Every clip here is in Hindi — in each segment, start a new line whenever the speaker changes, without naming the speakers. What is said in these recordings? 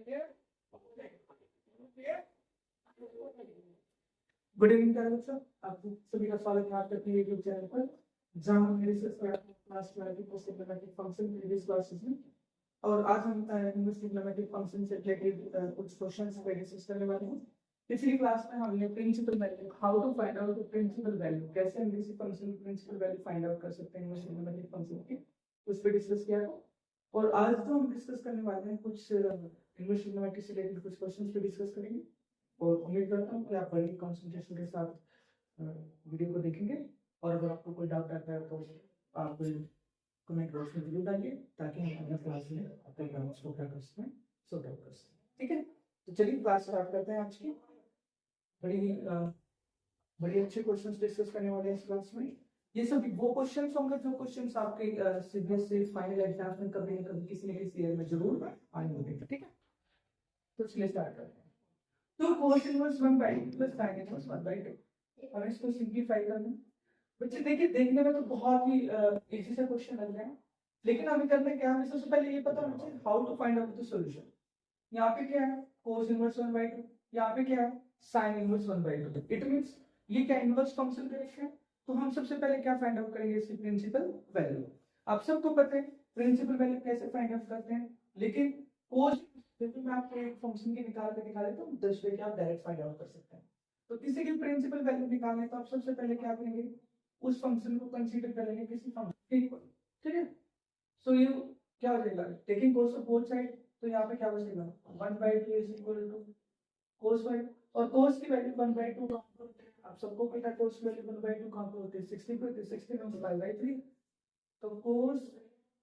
गुड इवनिंग बच्चों, आप सभी का स्वागत है आपके अपने यूट्यूब चैनल पर, जहां हम डिस्कस कर रहे हैं क्लास 12 की post systematic function previous classes में। और आज हम इनवर्स सिस्टमैटिक फंक्शन से रिलेटेड कुछ क्वेश्चंस पे डिस्कस करने वाले हैं। पिछली क्लास में हमने principal value, how to find out the principal value, कैसे हम किसी फंक्शन की प्रिंसिपल वैल्यू फाइंड आउट कर सकते हैं इनवर्स सिस्टमैटिक फंक्शन की, उस पर डिस्कस किया था। और आज जो हम डिस्कस करने वाले हैं कुछ इनवर्स सिस्टमैटिक से रिलेटेड कुछ क्वेश्चंस पे डिस्कस करेंगे। और उम्मीद करता हूँ कि आप बड़ी कंसंट्रेशन के साथ वीडियो को देखेंगे। और अगर आपको कोई डाउट आता है तो आप कमेंट बॉक्स में जरूर डालिए, ताकि हम अपने क्लास में अपने डाउट्स को क्या कर सकें, सॉर्ट आउट कर सकें। ठीक है, तो चलिए क्लास स्टार्ट करते हैं। आज की बड़ी अच्छे क्वेश्चंस डिस्कस करने वाले हैं इस क्लास में। ये सभी वो क्वेश्चंस होंगे जो क्वेश्चंस आपके सीबीएसई से फाइनल एग्जाम में कभी न कभी किसी न किसी ईयर में जरूर आएंगे। ठीक है, तो चलिए स्टार्ट करते हैं। तो cos inverse 1/2 plus sin inverse 1/2, हमें इसको सिंपलीफाई करना है। बच्चे देखिए, देखने में तो बहुत ही इजी सा क्वेश्चन लग रहा है, लेकिन हमें करना क्या है, सबसे पहले ये पता होना चाहिए how to find out the solution. यहाँ पे क्या है, cos इनवर्स 1/2, यहाँ पे क्या है, sin इनवर्स 1/2। इट मींस ये क्या इनवर्स फंक्शन करेक्शन है। तो हम सबसे पहले क्या फाइंड आउट करेंगे, इसकी प्रिंसिपल वैल्यू। आप सबको पता है प्रिंसिपल वैल्यू कैसे फाइंड आउट करते हैं, लेकिन cos क्योंकि मैं आपको एक फंक्शन की निकाल के दिखा देता हूँ, दूसरे के आप डायरेक्ट फाइंड आउट कर सकते हैं। तो किसी की प्रिंसिपल वैल्यू निकालने तो आप सबसे पहले क्या करेंगे, उस फंक्शन को कंसीडर करेंगे किसी फंक्शन के इक्वल। ठीक है, सो ये क्या हो जाएगा, taking cos of both side. तो यहाँ पे क्या बचेगा, 1/2 इज इक्वल टू cos 5, और cos की वैल्यू 1/2 आप सबको पता है cos की वैल्यू 1/2 कहां पे होती है, 60 पे होती है। 60 में 5/3, तो cos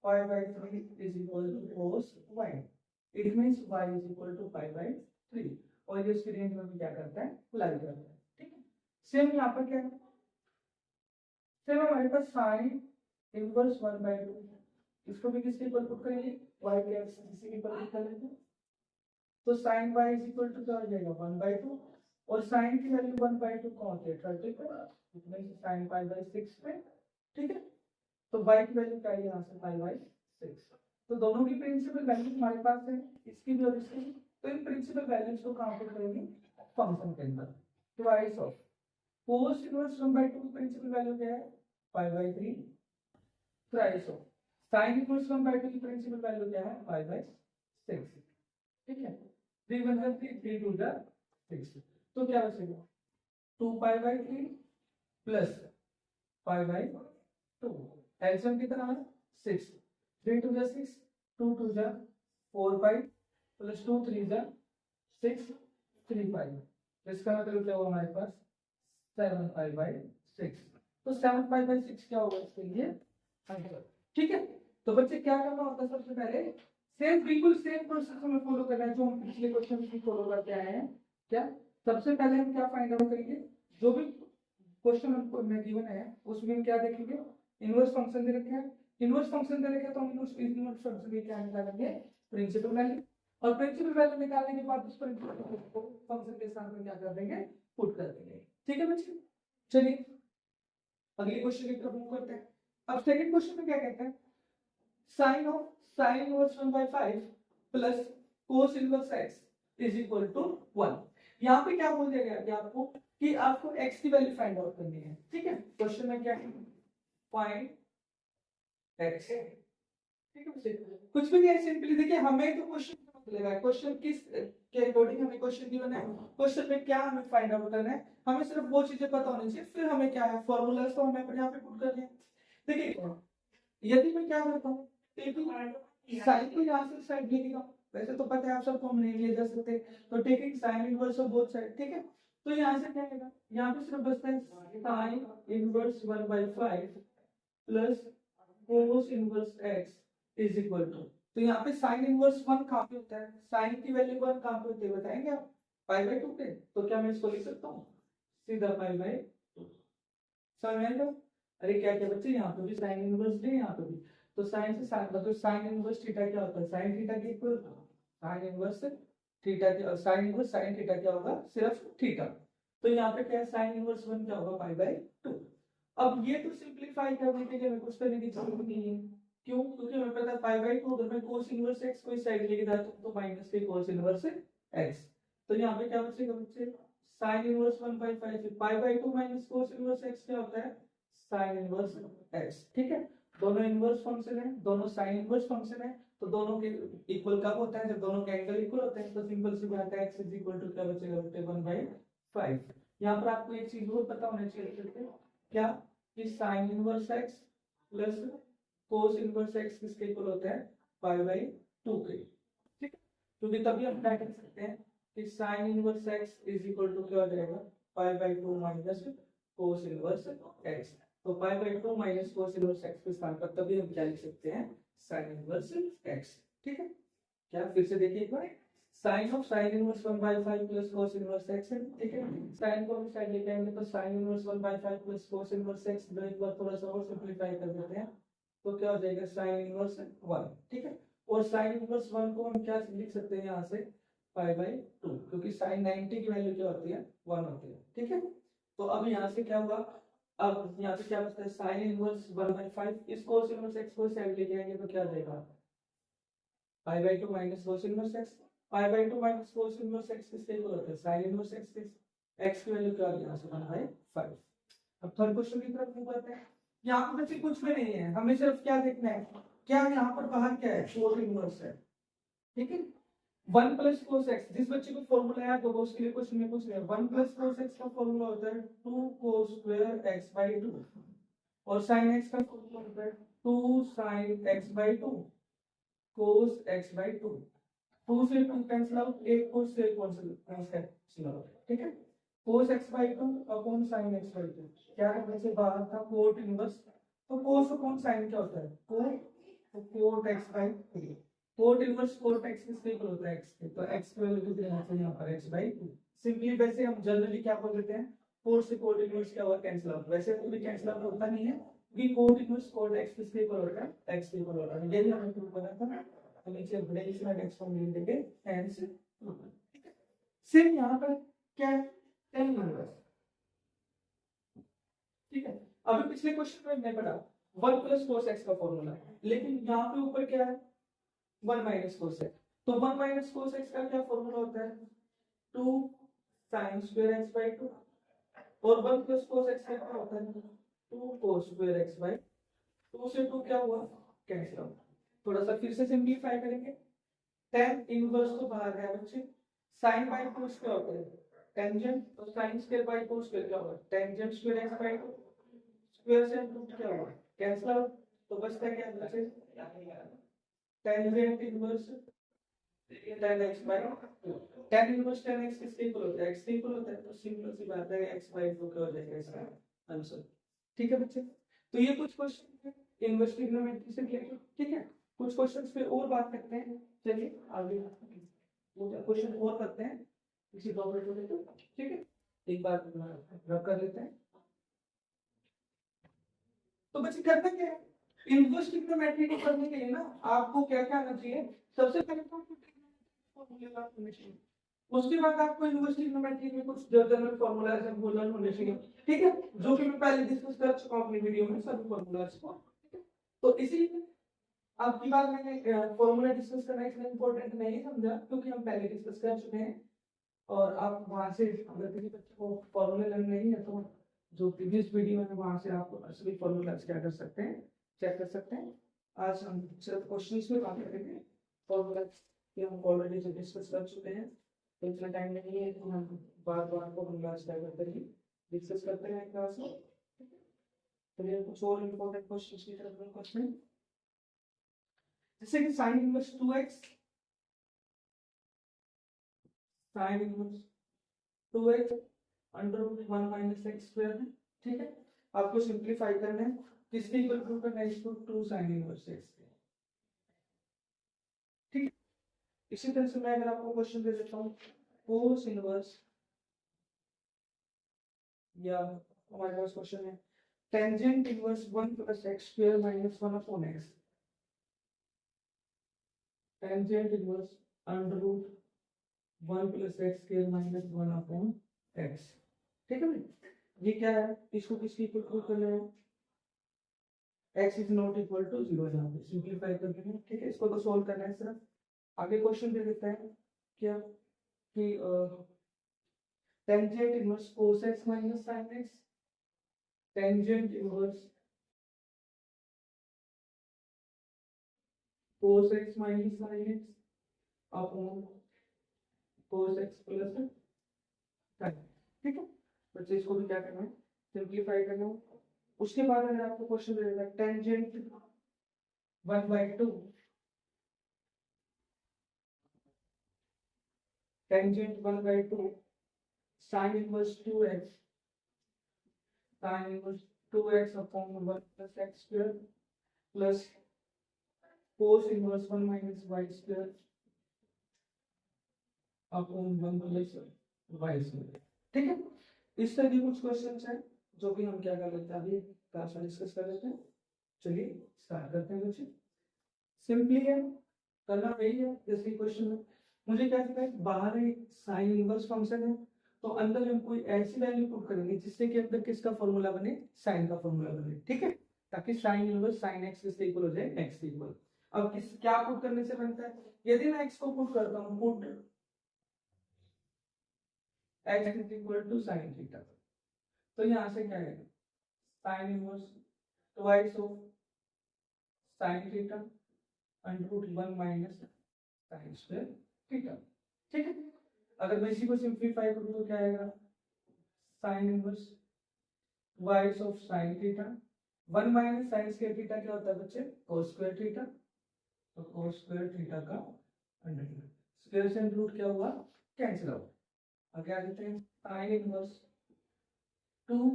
5/3 is equal to cos y। It means y is equal to 5/3, और ये उसकी रेंज में भी क्या करता है, लाई करता है। ठीक है, सेम यहाँ पर क्या है, सेम हमारे पास sin इनवर्स 1/2, इसको भी किसके इक्वल पुट करेंगे, y के किसी के इक्वल पुट करेंगे। तो sin y is equal to क्या हो जाएगा, 1/2, और sin की वैल्यू 1/2 कौन होती है, 30 पे, इतना sin π/6 पे। ठीक है, तो y की वैल्यू क्या है, यहाँ से π/6। तो दोनों की प्रिंसिपल वैल्यू हमारे पास है, इसकी भी और इसकी भी। तो इन प्रिंसिपल वैल्यूज को कहां पुट करेंगे, फंक्शन के अंदर। ट्वाइस ऑफ cos इनवर्स 1/2 की प्रिंसिपल वैल्यू क्या है, π/3। ट्वाइस ऑफ sin इनवर्स 1/2 की प्रिंसिपल वैल्यू क्या है, π/6। ठीक है, 3 1 3 3 2 6, तो क्या बचेगा, 2π/3 प्लस π/2। एलसीएम कितना है, 6, 3 2 6, 2 2 4π, प्लस 2 3 6, 3π। इसका मतलब क्या हुआ हमारे पास, 7π/6। तो 7π/6 क्या होगा इसके लिए आंसर। ठीक है, तो बच्चे क्या करना होता है, सबसे पहले सेम बिल्कुल सेम प्रोसेस हमें फॉलो करना है जो हम पिछले क्वेश्चन में फॉलो करते आए हैं। क्या, सबसे पहले हम क्या फाइंड आउट करेंगे, जो भी क्वेश्चन हमको में गिवन है उसमें क्या देखेंगे, इनवर्स फंक्शन दे रखे हैं। इनवर्स फंक्शन दे रखे हैं तो हम इनवर्स फंक्शन की क्या निकालेंगे, प्रिंसिपल वैल्यू। और प्रिंसिपल वैल्यू निकालने के बाद उस फंक्शन के साथ में क्या कर देंगे, पुट कर देंगे। ठीक है बच्चे, चलिए अगले क्वेश्चन की तरफ मूव करते हैं। अब सेकंड क्वेश्चन में क्या कहते हैं, sin inverse 1/5 plus cos inverse x is equal to 1। यहाँ पे क्या बोल दिया गया कि आपको कि आपको x की वैल्यू फाइंड आउट करनी है। ठीक है, क्वेश्चन में क्या है, फाइंड x। ठीक है बच्चे, कुछ भी नहीं है, सिंपली देखिए हमें तो क्वेश्चन मिलेगा, क्वेश्चन किस के अकॉर्डिंग हमें क्वेश्चन गिवन है, क्वेश्चन में क्या हमें फाइंड आउट करना है, हमें सिर्फ वो चीजें पता होनी चाहिए। फिर हमें क्या है, फॉर्मूलाज तो हमने अपने यहाँ पे पुट कर लिया। देखिए यदि मैं क्या करता हूँ, साइन को यहाँ से साइड ले लिया, वैसे तो पता है आप सबको हम नहीं ले जा सकते, तो taking sine inverse of both side. ठीक है, तो यहाँ से क्या आएगा, यहाँ पे सिर्फ बचता है sine inverse 1/5 plus cos inverse x is equal to. तो यहाँ पे साइन इनवर्स 1 कहाँ पे होता है, साइन की वैल्यू 1 कहाँ पे होती है बताएंगे आप, π/2 पे। तो क्या मैं इसको लिख सकता हूँ सीधा π/2, समझ में आएगा। अरे क्या क्या बच्चे, यहाँ पे भी साइन इनवर्स है, यहाँ पे भी। तो साइन से साइन मतलब साइन इनवर्स थीटा क्या होता है, साइन थीटा के इक्वल, साइन इनवर्स थीटा के, साइन इनवर्स साइन थीटा क्या होगा, सिर्फ थीटा। तो यहाँ पे क्या है, साइन इनवर्स 1 क्या होगा, π/2। अब ये तो सिंपलीफाई करने के लिए हमें कुछ करने की जरूरत नहीं है, क्यों? क्योंकि हमें पता है पाई बाई टू अगर मैं कोस इनवर्स एक्स को इस साइड लेके जाता हूँ तो माइनस के कोस इनवर्स एक्स, तो यहाँ पे क्या बचेगा बच्चे sign inverse 1/5 pi by two minus cos inverse x क्या होता है साइन इनवर्स एक्स। ठीक है, दोनों इनवर्स फंक्शन है, दोनों साइन इनवर्स फंक्शन है, तो दोनों के इक्वल कब होता है जब दोनों के एंगल इक्वल होते हैं, तो सिंपल सी बात है x इक्वल टू क्या बचेगा बेटे 1/5। यहाँ पर आपको एक चीज और पता होना चाहिए क्या कि sine inverse x plus cos inverse x किसके इक्वल होता है पाई बाई टू के। ठीक है, क्योंकि तभी हम क्या कर सकते हैं कि sine inverse x is equal to क्या हो जाएगा pi by two minus cos inverse x। तो pi by two minus cos inverse x के स्थान पर तभी हम क्या लिख सकते हैं साइन इनवर्स x। ठीक है, क्या फिर से देखिए एक बार sine of sine inverse 1/5 plus cos inverse x है। ठीक है, साइन को हम साइड लेके आएंगे तो sign inverse 1/5 plus cos inverse x दो एक बार थोड़ा सा और सिंपलीफाई कर देते हैं तो क्या हो जाएगा साइन इनवर्स 1। ठीक है, और साइन इनवर्स 1 को हम क्या लिख सकते हैं यहाँ से पाई बाई टू, क्योंकि साइन 90 की वैल्यू क्या होती है 1 होती है। ठीक है, तो अब यहाँ से क्या हुआ, अब यहाँ पे क्या बचता है साइन इनवर्स 1/5 इस कोस इनवर्स x को साइड लेके आएंगे तो क्या हो जाएगा pi by two minus cos inverse x। Pi by two minus cos inverse x किसके इक्वल होता है साइन इनवर्स x के, x की वैल्यू क्या आ गई यहाँ से 1/5। अब थर्ड क्वेश्चन की तरफ मूव करते हैं। यहाँ पर वैसे कुछ भी नहीं है, हमें सिर्फ क्या देखना है क्या यहाँ पर बाहर क्या है कोस इनवर्स है। ठीक है, 1 प्लस कोस एक्स, जिस बच्चे को फॉर्मूला याद होगा उसके लिए क्वेश्चन में पूछ रहे हैं 1 प्लस कोस एक्स का फॉर्मूला होता है 2 कोस स्क्वायर एक्स बाई 2 और साइन एक्स का फॉर्मूला होता है 2 sine x by 2 cos x by 2। 2 से 2 कैंसिल आउट, एक कोस से कैंसिल आउट। ठीक है, cos x by 2 upon sine x by 2 क्या है वैसे बाहर था कोट इनवर्स, तो कोस अपॉन साइन क्या होता है cot X by 2। Cot inverse cot x किसके इक्वल होता है x के, तो x की वैल्यू कितनी आना चाहिए यहाँ पर x बाई 2। सिंपली वैसे हम जनरली क्या बोल देते हैं कोट से कोट इनवर्स क्या हुआ कैंसिल आउट, वैसे तो भी कैंसिल आउट होता नहीं है क्योंकि कोट इनवर्स कोट x किसके इक्वल होता है x के इक्वल होता है। यही हमें प्रूव करना था, तो नीचे बड़े इसमें x को मिल देंगे hence सिर्फ यहाँ पर क्या है tan इनवर्स। ठीक है, अभी पिछले क्वेश्चन में हमने पढ़ा 1 प्लस cos x का फॉर्मूला, लेकिन यहाँ पे ऊपर क्या है 1 माइनस कोस एक्स, तो 1 माइनस कोस एक्स का क्या फॉर्मूला होता है 2 साइन स्क्वायर एक्स बाई 2 और 1 प्लस कोस एक्स का क्या होता है 2 कोस स्क्वायर एक्स बाई 2 से 2 क्या हुआ कैंसिल आउट। थोड़ा सा फिर से सिंपलीफाई करेंगे, tan इनवर्स तो बाहर है बच्चे, sin बाई 2 क्या होता है टेंजेंट, तो sin स्क्वायर बाई 2 स्क्वायर क्या होगा tangent square X by 2 square से रूट क्या हुआ कैंसिल आउट, तो बचता क्या बच्चे tangent inverse tan x by tan inverse tan x किसके इक्वल होता है x के इक्वल होता है, तो सिंपल सी बात है x बाय 2 क्या हो जाएगा इसका आंसर। ठीक है बच्चे, तो ये कुछ क्वेश्चन है इनवर्स ट्रिग्नोमेट्री से रिलेटेड। ठीक है, कुछ क्वेश्चंस पे और बात करते हैं, चलिए आगे क्वेश्चन और करते हैं इसी टॉपिक को लेकर। ठीक है, एक बार रब कर लेते हैं। तो बच्चे करना क्या है इनवर्स ट्रिग्नोमेट्री को करने के लिए ना आपको क्या क्या आना चाहिए, सबसे पहले तो उसके बाद आपको इनवर्स ट्रिग्नोमेट्री में कुछ जनरल फार्मूलाज हैं वो लर्न होने चाहिए। ठीक है, जो कि मैं पहले डिस्कस कर चुका हूं अपनी वीडियो में सभी फार्मूलाज को। तो इसीलिए आपकी बात मैंने फार्मूला डिस्कस करना इतना इंपॉर्टेंट नहीं समझा क्योंकि हम पहले डिस्कस कर चुके हैं और आप वहां से अगर किसी बच्चे को फार्मूला लर्न नहीं है तो जो प्रीवियस वीडियो है वहां से आप सभी फार्मूलाज क्या कर सकते हैं चेक कर सकते हैं। आज हम सिर्फ क्वेश्चंस पे बात करेंगे, फार्मूलाज कि हम ऑलरेडी डिस्कस कर चुके हैं तो इतना टाइम नहीं है कि हम बार बार को हम लास्ट टाइम करके डिस्कस करते हैं क्लास में। तो ये कुछ और इंपॉर्टेंट क्वेश्चंस की तरफ क्वेश्चन जैसे कि sin inverse 2x sin inverse 2x under root 1 minus x square है। ठीक है, आपको सिंपलीफाई करना है किसके इक्वल प्रूव करना है इसको 2 sin इनवर्स x। ठीक है, इसी तरह से मैं अगर आपको क्वेश्चन दे देता हूँ cos इनवर्स या हमारे पास क्वेश्चन है tangent inverse 1 plus x square minus 1 upon x tangent inverse under root 1 plus x square minus 1 upon x। ठीक है भाई, ये क्या है इसको किसकी इक्वल प्रूव करना है x is not equal to 0 यहाँ पे सिंप्लीफाई कर देंगे, ठीक है। इसको तो सोल्व करना है सिर्फ। आगे क्वेश्चन दे देता है क्या कि tangent inverse cos x minus sin x, tangent inverse cos x minus sin x upon cos x plus sin, ठीक है। बच्चे इसको भी क्या करना है, सिंप्लीफाई करना है। उसके बाद अगर आपको क्वेश्चन दे देगा tangent 1/2 tangent 1/2 sin inverse 2x sin inverse 2x upon 1 plus x square plus cos inverse 1 minus y square upon 1 plus y square, ठीक है। इस तरह के कुछ क्वेश्चंस हैं जो कि हम क्या कर लेते हैं, अभी क्लास में डिस्कस कर लेते हैं। चलिए स्टार्ट करते हैं। बच्चे सिंपली है, करना वही है जैसे क्वेश्चन में मुझे क्या दिखा है, बाहर एक साइन इनवर्स फंक्शन है, तो अंदर हम कोई ऐसी वैल्यू पुट करेंगे जिससे कि अंदर किसका फॉर्मूला बने, साइन का फॉर्मूला बने, ठीक है, ताकि साइन इनवर्स साइन एक्स किसके इक्वल हो जाए, एक्स इक्वल। अब किस क्या पुट करने से बनता है, यदि मैं एक्स को पुट करता हूँ, put X is equal to sine theta, तो यहाँ से क्या है, sine inverse twice of sine theta under root 1 minus sine square theta, ठीक है। अगर मैं इसी को सिंप्लीफाई करूं तो क्या आएगा, sine inverse twice of sine theta 1 minus sine square theta क्या होता है बच्चे, cos स्क्वायर थीटा, तो cos स्क्वायर थीटा का अंडर रूट, स्क्वायर से रूट क्या हुआ, कैंसिल आउट। अब क्या देते हैं, sign inverse 2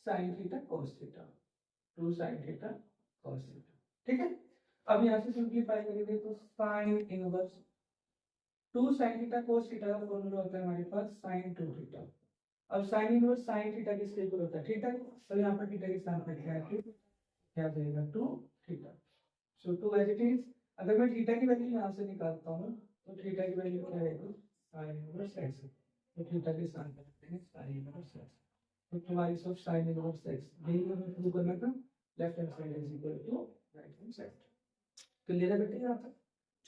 sine theta cos theta 2 sine theta cos theta, ठीक है। अब यहाँ से सिंप्लीफाई करेंगे तो sign inverse 2 sin theta cos theta का फॉर्मूला होता है हमारे पास sin 2 थीटा। अब sin इनवर्स sin थीटा किसके इक्वल होता है, थीटा, तो यहाँ पर थीटा के स्थान पर क्या है, क्या जाएगा 2 theta, so 2 as it is. अगर मैं थीटा की वैल्यू यहाँ से निकालता हूँ तो थीटा की वैल्यू क्या आएगी, sin इनवर्स x, तो थीटा के स्थान पर रखते हैं sin इनवर्स x, तो twice of sin inverse x, यही हमें प्रूव करना था, left hand side is equal to right hand side. Clear है बेटे यहाँ तक।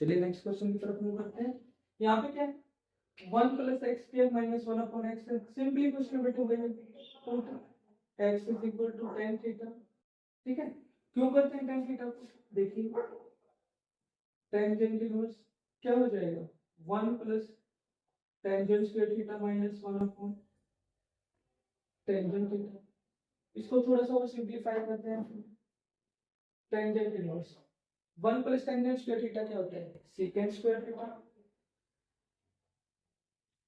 चलिए नेक्स्ट क्वेश्चन की तरफ मूव करते हैं। यहाँ पे क्या है, 1 plus X square minus 1 upon X है, सिंपली क्वेश्चन बेटे हुए X is equal to tan theta, ठीक है। क्यों करते हैं tan थीटा को, देखिए टेंजेंट इनवर्स क्या हो जाएगा, 1 plus tangent square theta minus 1 upon tangent theta. इसको थोड़ा सा और सिंपलीफाई करते हैं, tangent inverse 1 plus tangent square theta क्या होता है, सेकंड स्क्वायर थीटा,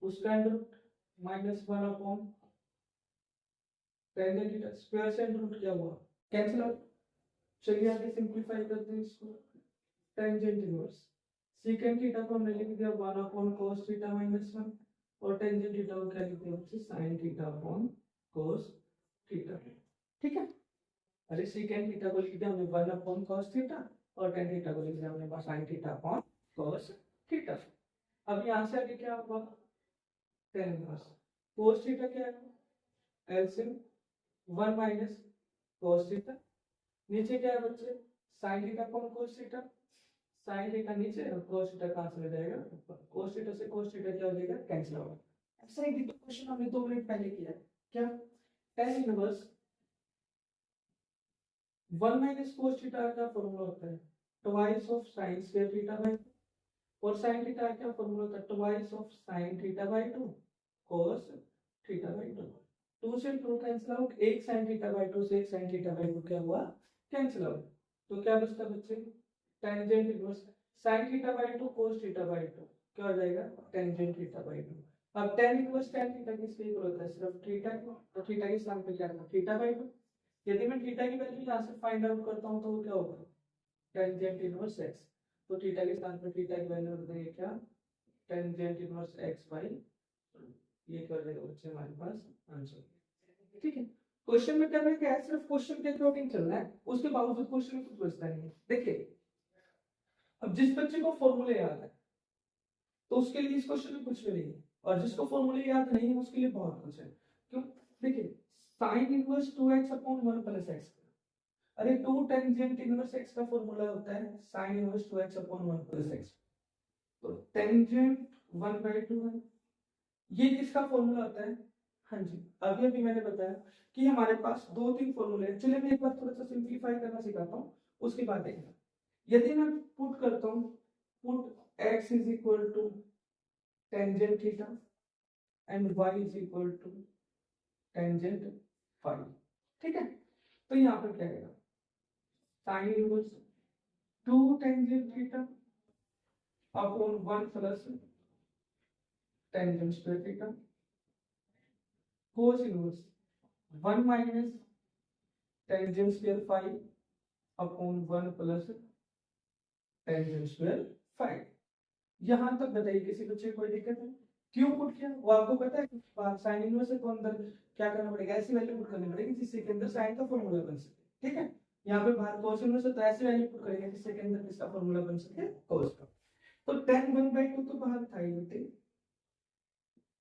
उसका under root minus 1 upon tangent theta, square से अंडर रूट क्या हुआ, कैंसिल आउट। चलिए आगे सिंपलीफाई करते हैं इसको, टेंजेंट इनवर्स सेकंड थीटा को हमने लिख दिया 1 अपॉन cos थीटा माइनस 1, और टेंजेंट थीटा को क्या लिख दिया बच्चे, sin theta upon cos theta, ठीक है। अरे सेकंड थीटा को लिख दिया हमने 1 अपॉन cos थीटा, और tan थीटा को लिख दिया हमने sin theta upon cos theta. अब यहाँ से आगे क्या हुआ, tan इनवर्स cos थीटा क्या है, एलसीएम 1 माइनस cos थीटा, नीचे क्या है बच्चे, sin theta upon cos theta, sin theta नीचे और cos थीटा कहां से जाएगा ऊपर, cos थीटा से cos थीटा क्या हो जाएगा, कैंसिल होगा। ऐसा ही क्वेश्चन हमने 2 मिनट पहले किया है, क्या tan inverse 1 minus cos theta का फॉर्मूला होता है twice of sin square theta by, और sin थीटा का फॉर्मूला होता है twice of sin theta by 2 cos theta by 2, 2 से 2 कैंसिल आउट, एक sin थीटा बाय 2 से एक sin थीटा बाय 2 क्या हुआ, कैंसिल आउट, तो क्या बचता बच्चे, tangent inverse sin theta by 2 cos theta by 2 क्या हो जाएगा, टेंजेंट थीटा बाय 2। अब tan इनवर्स tan थीटा किसके इक्वल होता है, सिर्फ थीटा को, तो थीटा के स्थान पे क्या रखना, थीटा बाय 2। यदि मैं थीटा की वैल्यू यहां से फाइंड आउट करता हूं तो वो क्या होगा, टेंजेंट इनवर्स x, तो थीटा के स्थान पर थीटा की वैल्यू रख देंगे क्या, टेंजेंट इनवर्स x बाय, ये कर देगा बच्चे हमारे पास आंसर, ठीक है। क्वेश्चन में करना क्या है, सिर्फ क्वेश्चन के अकॉर्डिंग चलना है, उसके बावजूद क्वेश्चन में कुछ बचता नहीं है। देखिए अब जिस बच्चे को फॉर्मूले याद है तो उसके लिए इस क्वेश्चन में कुछ भी नहीं है, और जिसको फॉर्मूले याद नहीं है उसके लिए बहुत कुछ है। क्यों, देखिए sine inverse 2x upon 1 plus x, अरे 2 टेंजेंट इनवर्स x का फॉर्मूला होता है sin inverse 2x upon 1 plus x। तो टेंजेंट 1/2 है। ये किसका फॉर्मूला होता है? हाँ जी, अभी अभी मैंने बताया कि हमारे पास 2-3 फॉर्मूले हैं। चलिए मैं एक बार थोड़ा सा सिंपलीफाई करना सिखाता हूँ, उसके बाद देखना। यदि मैं पुट करता हूँ, put x is equal to tangent theta and y is equal to tangent phi, ठीक है? तो यहाँ पर क्या आएगा? Sine inverse 2 tangent theta upon 1 plus tangent square theta cos inverse 1 minus tangent square phi upon 1 plus tangent square phi. यहां तक बताइए किसी बच्चे को कोई दिक्कत है? क्यों पुट किया वो आपको पता है? साइन इनवर्स है तो अंदर क्या करना पड़ेगा? ऐसी वैल्यू पुट करनी पड़ेगी जिससे के अंदर साइन का फॉर्मूला बन सके, ठीक है? यहाँ पे बाहर cos इनवर्स है तो ऐसी वैल्यू पुट करेंगे जिससे के अंदर किसका फॉर्मूला बन सके? cos का। तो tan 1/2 तो बाहर था ही बेटे।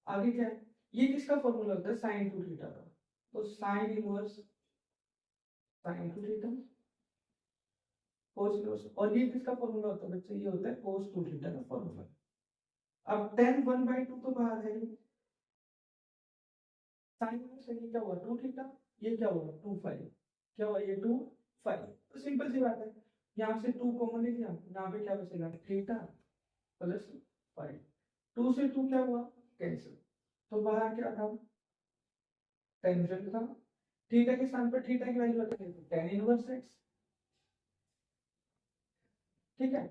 आगे क्या है? ये किसका फॉर्मूला होता है? sin 2 थीटा का। तो sin inverse sin 2 theta cos inverse, और ये किसका फॉर्मूला होता है बच्चे? ये होता है cos 2 थीटा का फॉर्मूला। अब tan 1/2 तो बाहर है, साइन में से ये क्या हुआ? 2 थीटा, ये क्या हुआ? 2 फाई, क्या हुआ? ये 2 फाई। तो सिंपल सी बात है, यहाँ से 2 कॉमन ले लिया, यहाँ पे क्या बचेगा? Theta plus phi. 2 से 2 क्या हुआ? कैंसिल। तो बाहर क्या था? टेंजेंट था। थीटा के स्थान पर थीटा की वैल्यू रखेंगे तो tan इनवर्स x, ठीक है?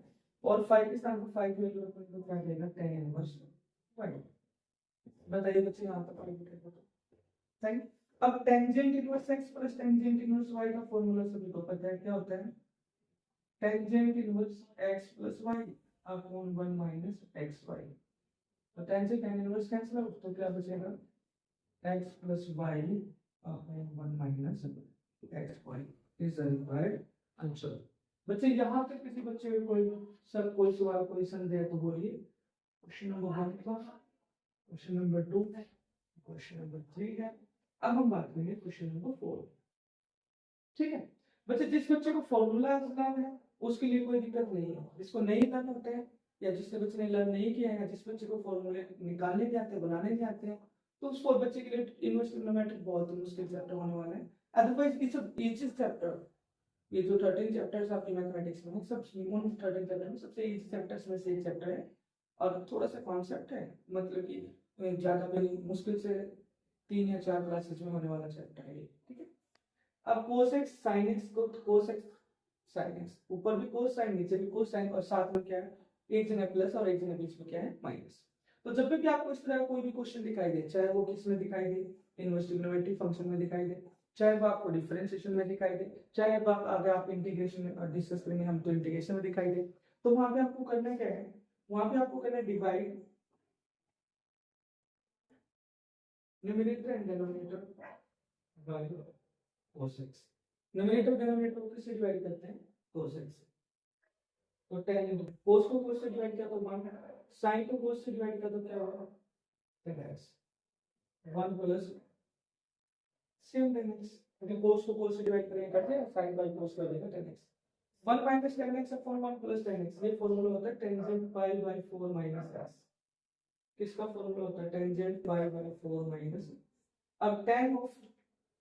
और फाई के स्थान पर फाई की वैल्यू रखेंगे तो क्या देगा? tan inverse y। बताइए बच्चे, यहाँ तक फाई लिखेगा तो सही। अब tangent inverse x plus tangent inverse y का फॉर्मूला सभी को पता है, क्या होता है? Tangent inverse x plus y upon 1 minus xy। तो tangent tan inverse cancel out, तो क्या बचेगा? x plus y upon 1 minus xy is the required answer. बच्चे यहाँ तक किसी बच्चे को कोई सर कोई सवाल कोई संदेह तो बोलिए। क्वेश्चन नंबर 1 का, क्वेश्चन नंबर 2 है, क्वेश्चन नंबर 3 है। अब हम बात करेंगे क्वेश्चन नंबर 4, ठीक है? बच्चे जिस बच्चे को फॉर्मूला लर्न है उसके लिए कोई दिक्कत नहीं है, जिसको नहीं लर्न होता है या जिस बच्चे ने लर्न नहीं किया है, जिस बच्चे को फॉर्मूले निकालने नहीं आते, बनाने नहीं आते हैं, तो उस बच्चे के लिए इनवर्स ट्रिग्नोमेट्री बहुत मुश्किल चैप्टर होने वाला है। Otherwise it's easy chapter. ये जो 13 चैप्टर्स आपके मैथमेटिक्स में सब उन 13 चैप्टर में सबसे इजी चैप्टर्स में से एक चैप्टर है, और थोड़ा सा कॉन्सेप्ट है, मतलब कि ज्यादा भी मुश्किल से 3 या 4 क्लासेस में होने वाला चैप्टर है, ठीक है? अब cos x sin x को cos x sin x, ऊपर भी cos sin नीचे भी cos sin, और साथ में क्या है? एक जगह प्लस और एक जगह बीच में क्या है? माइनस। तो जब भी आपको इस तरह कोई भी क्वेश्चन दिखाई दे, चाहे वो किस में दिखाई दे, इनवर्स ट्रिग्नोमेट्री फंक्शन में दिखाई दे, चाहे वो आपको डिफरेंशिएशन में दिखाई दे, चाहे अब अगर आप इंटीग्रेशन में डिस्कस करेंगे हम तो इंटीग्रेशन में दिखाई दे, तो वहां पे आपको करना क्या है? वहां पे आपको करना है divide numerator and denominator by cos x। Numerator denominator को किससे डिवाइड करते हैं? cos x से। तो tan cos को cos से डिवाइड किया तो 1, sin को cos से डिवाइड किया तो क्या होगा? tan x 1 plus same tan x, क्योंकि cos को cos से डिवाइड करेंगे करते हैं, sin बाय cos कर देगा tan x 1 minus tan x upon 1 plus tan x। ये फॉर्मूला होता है tangent pi by 4 minus s। किसका फॉर्मूला होता है? Tangent pi by 4 minus. अब tan of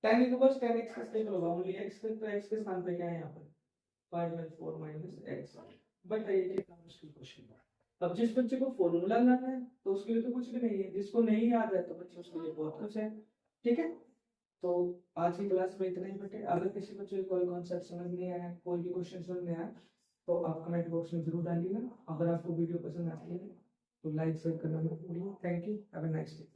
tan inverse tan x किसके इक्वल होगा? ओनली x के, तो x के स्थान पे क्या है यहाँ पर? Pi by 4 minus x। बताइए कितना मुश्किल क्वेश्चन है। अब जिस बच्चे को फॉर्मूला लाना है तो उसके लिए तो कुछ भी नहीं है, जिसको नहीं याद है तो बच्चे उसके लिए बहुत कुछ है, ठीक है? तो आज की क्लास में इतना ही बेटे। अगर किसी बच्चे को कोई कॉन्सेप्ट समझ नहीं आया, कोई भी क्वेश्चन समझ नहीं आया, तो आप कमेंट बॉक्स में जरूर डालिएगा। अगर आपको वीडियो पसंद आती है तो लाइक शेयर करना मत भूलिए। Thank you, have a nice day.